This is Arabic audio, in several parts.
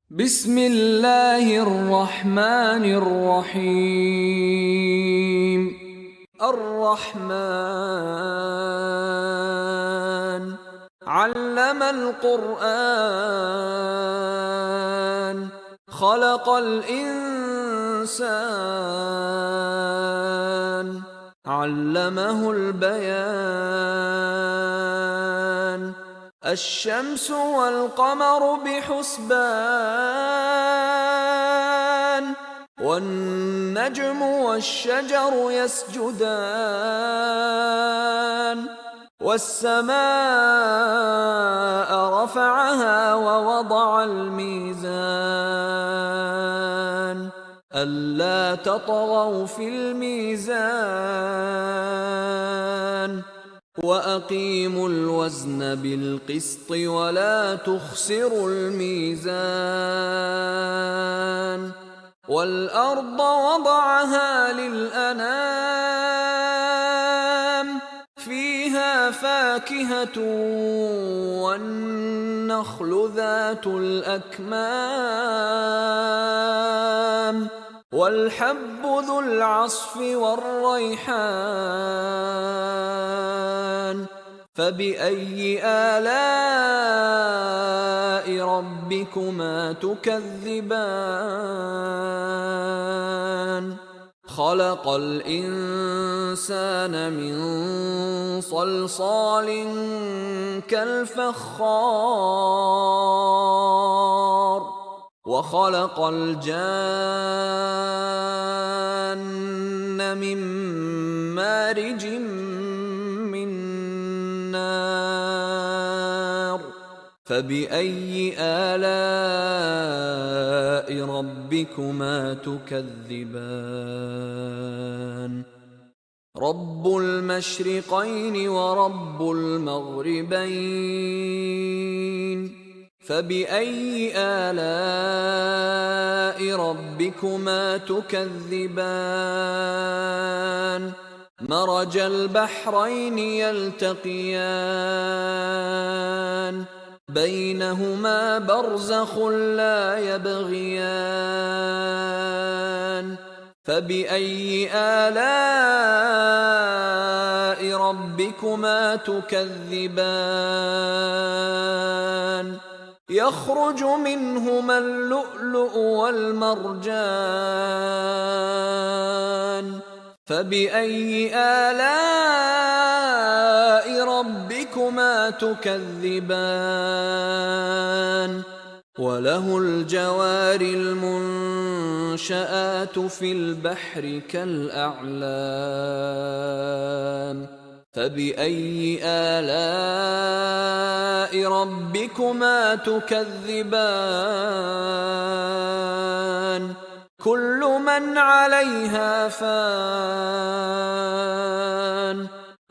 بسم الله الرحمن الرحيم. الرحمن علم القرآن، خلق الإنسان، علمه البيان. الشمس والقمر بحسبان، والنجم والشجر يسجدان. والسماء رفعها ووضع الميزان، ألا تطغوا في الميزان، وأقيموا الوزن بالقسط ولا تخسروا الميزان. والأرض وضعها للأنام، فيها فاكهة والنخل ذات الأكمام، والحب ذو العصف والريحان. فبأي آلاء ربكما تكذبان؟ خلق الإنسان من صلصال كالفخار، وخلق الجان من مارج من نار. فبأي آلاء ربكما تكذبان؟ رب المشرقين ورب المغربين، فبأي آلاء ربكما تكذبان؟ مرج البحرين يلتقيان، بينهما برزخ لا يبغيان. فبأي آلاء ربكما تكذبان؟ يخرج منهما اللؤلؤ والمرجان. فبأي آلاء ربكما تكذبان؟ وله الجوار المنشآت في البحر كالأعلام. فبأي آلاء ربكما تكذبان؟ كل من عليها فان،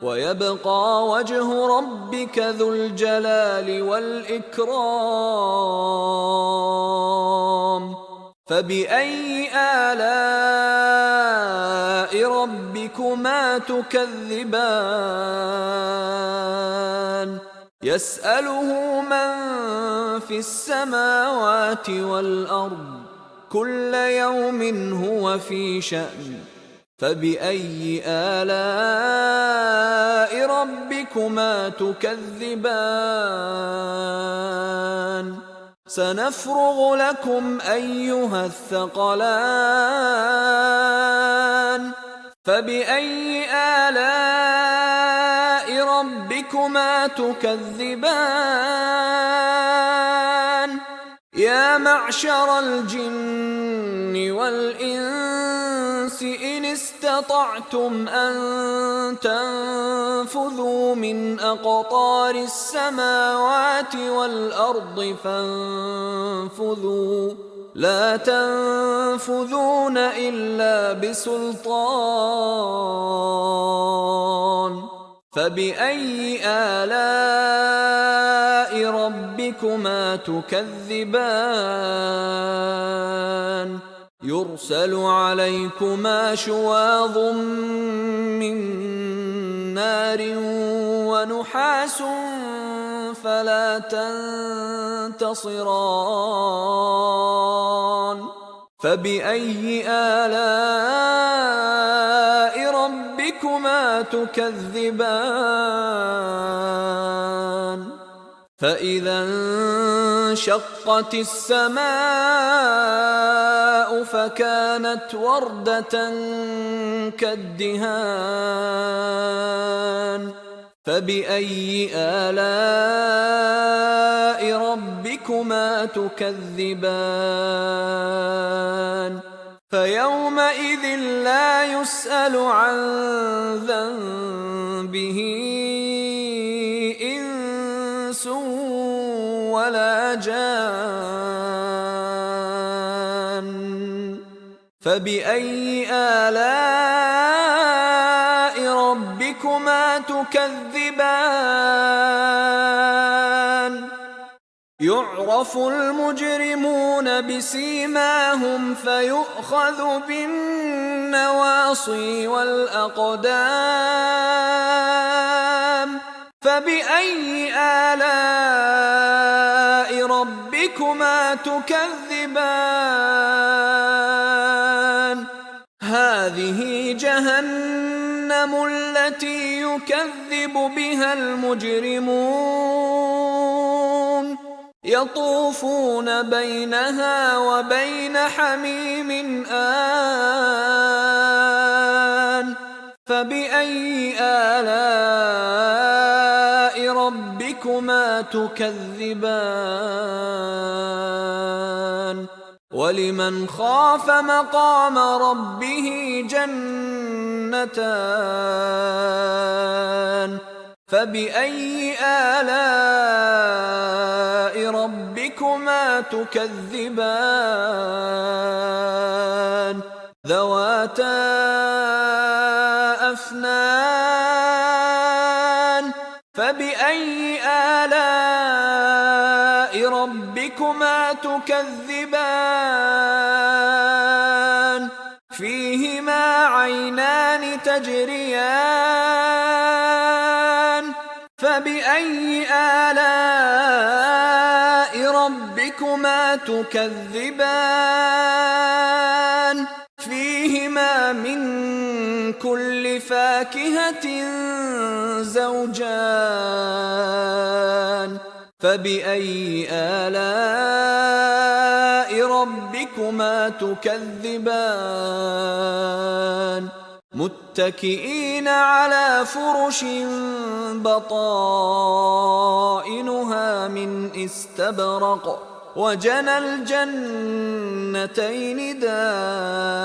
ويبقى وجه ربك ذو الجلال والإكرام. فبأي آلاء ربكما تكذبان؟ يسأله من في السماوات والأرض، كل يوم هو في شأن. فبأي آلاء ربكما تكذبان؟ سنفرغ لكم أيها الثقلان. فبأي آلاء ربكما تكذبان؟ يا معشر الجن والإنس إن استطعتم أن تنفذوا من أقطار السماوات والأرض فانفذوا، لا تنفذون إلا بسلطان. فبأي آلاء ربكما تكذبان؟ يرسل عليكما شواظ من نار ونحاس فلا تنتصران فبأي آلاء ربكما تكذبان فإذا انشقت السماء فكانت وردة كالدهان فبأي آلاء ربكما تكذبان فيومئذ لا يسأل عن ذنبه إنس ولا جان فبأي آلاء ربكما تكذبان يعرف المجرمون بسيماهم فيؤخذ بالنواصي والأقدام فبأي آلاء ربكما تكذبان هذه جهنم التي يكذب بها المجرمون يطوفون بينها وبين حميم آن فبأي آلاء ربكما تكذبان ولمن خاف مقام ربه جنتان فبأي آلاء ربكما تكذبان ذواتا أفنان فبأي آلاء ربكما تكذبان فيهما عينان تجريان فبأي آلاء ربكما تكذبان فيهما من كل فاكهة زوجان فبأي آلاء ربكما تكذبان متكئين على فرش بطائنها من استبرق وجنى الجنتين دان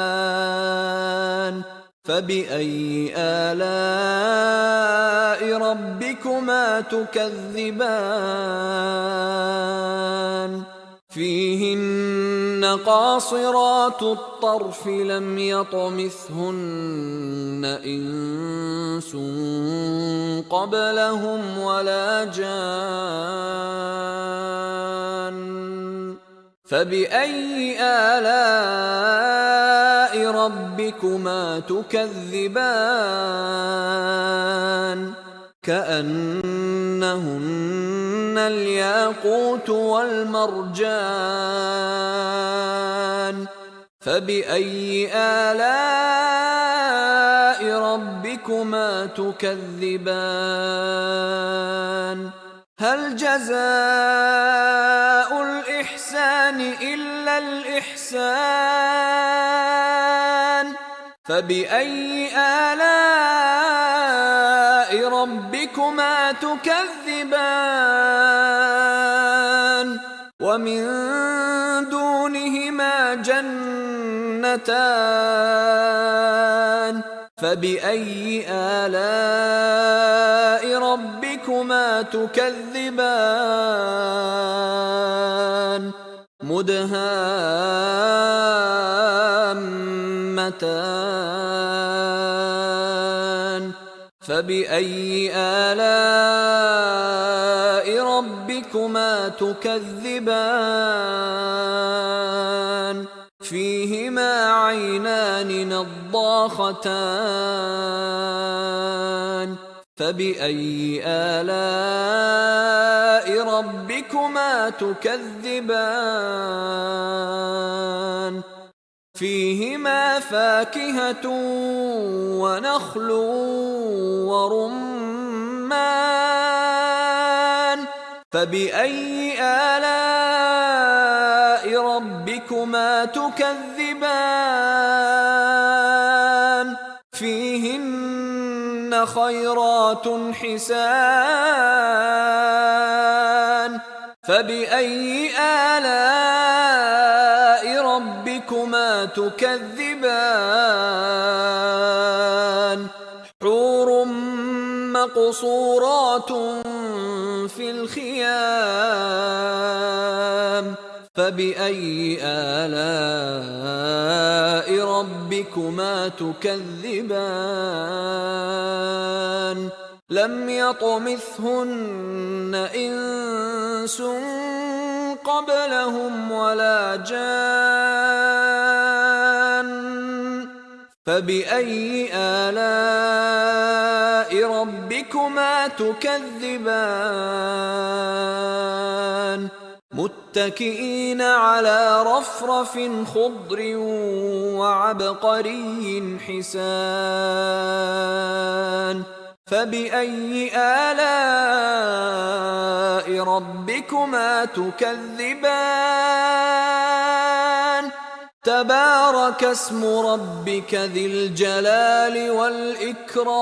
فبأي آلاء ربكما تكذبان فيهن قاصرات الطرف لم يطمثهن إنس قبلهم ولا جان فبأي آلاء ربكما تكذبان كأنهن الياقوت والمرجان فبأي آلاء ربكما تكذبان هل جزاء الإحسان إلا الإحسان فبأي آلاء ربكما تكذبان ومن دونهما جنتان فبأي آلاء ربكما تكذبان مدهامتان فبأي آلاء ربكما تكذبان فيهما عينان نضاختان فبأي آلاء ربكما تكذبان فيهما فاكهة ونخل ورمان فبأي آلاء ربكما تكذبان فيهن خيرات حسان فبأي آلاء ربكما تكذبان حور مقصورات في الخيام فبأي آلاء ربكما تكذبان لم يطمثهن إنس قبلهم ولا جان فبأي آلاء ربكما تكذبان متكئين على رفرف خضر وعبقري حسان فبأي آلاء ربكما تكذبان تبارك اسم ربك ذي الجلال والإكرام